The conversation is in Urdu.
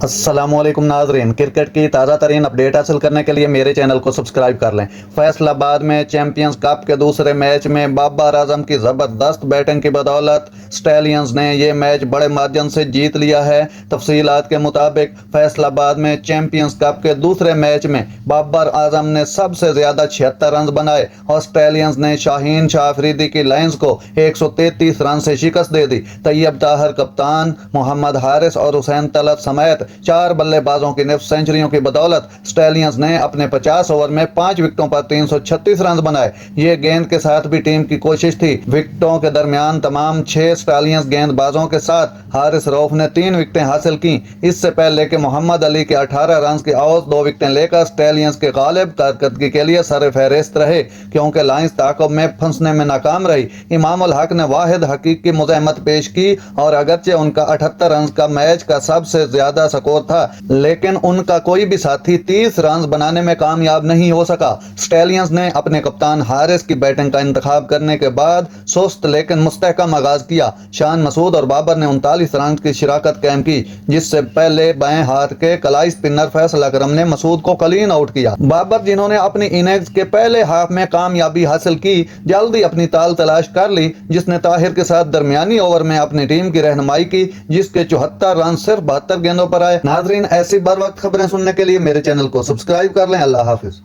السلام علیکم ناظرین، کرکٹ کی تازہ ترین اپڈیٹ حاصل کرنے کے لیے میرے چینل کو سبسکرائب کر لیں۔ فیصل آباد میں چیمپئنز کپ کے دوسرے میچ میں بابر اعظم کی زبردست بیٹنگ کی بدولت سٹیلینز نے یہ میچ بڑے مارجن سے جیت لیا ہے۔ تفصیلات کے مطابق فیصل آباد میں چیمپئنز کپ کے دوسرے میچ میں بابر اعظم نے سب سے زیادہ 76 رنز بنائے اور سٹیلینز نے شاہین شاہ آفریدی کی لائنز کو 133 رن سے شکست دے دی۔ طیب طاہر کپتان، محمد حارث اور حسین طلعت سمیت 4 بلے بازوں کی نصف سنچریوں کی بدولت سٹیلینز نے اپنے 50 اوور میں 5 وکٹوں پر 336 رنز بنائے۔ یہ گیند کے ساتھ بھی ٹیم کی کوشش تھی۔ وکٹوں کے درمیان تمام 6 سٹیلینز گیند بازوں کے ساتھ حارث رؤف نے 3 وکٹیں حاصل کی۔ اس سے پہلے کہ محمد علی کے 18 رنز کی عوض 2 وکٹیں لے کر سٹیلینز کے غالب کارکردگی کے لیے سر فہرست رہے، کیونکہ لائنز تعاقب میں پھنسنے میں ناکام رہی۔ امام الحق نے واحد حقیقی مزاحمت پیش کی اور اگرچہ ان کا 78 رنز کا میچ کا سب سے زیادہ سکور تھا، لیکن ان کا کوئی بھی ساتھی 30 رنز بنانے میں کامیاب نہیں ہو سکا۔ سٹیلینز نے اپنے کپتان حارث کی بیٹنگ کا انتخاب کرنے کے بعد سست لیکن مستحکم آغاز کیا۔ شان مسعود اور بابر نے 39 رنز کی شراکت قائم کی، جس سے پہلے بائیں ہاتھ کے کلائی اسپنر فیصل اکرم نے مسعود کو کلین آؤٹ کیا۔ بابر، جنہوں نے اپنی اننگز کے پہلے ہاف میں کامیابی حاصل کی، جلدی اپنی تال تلاش کر لی، جس نے طاہر کے ساتھ درمیانی اوور میں اپنی ٹیم کی رہنمائی کی، جس کے 74 رن صرف 72 گیندوں پر آئے۔ ناظرین، ایسی بر وقت خبریں سننے کے لیے میرے چینل کو سبسکرائب کر لیں۔ اللہ حافظ۔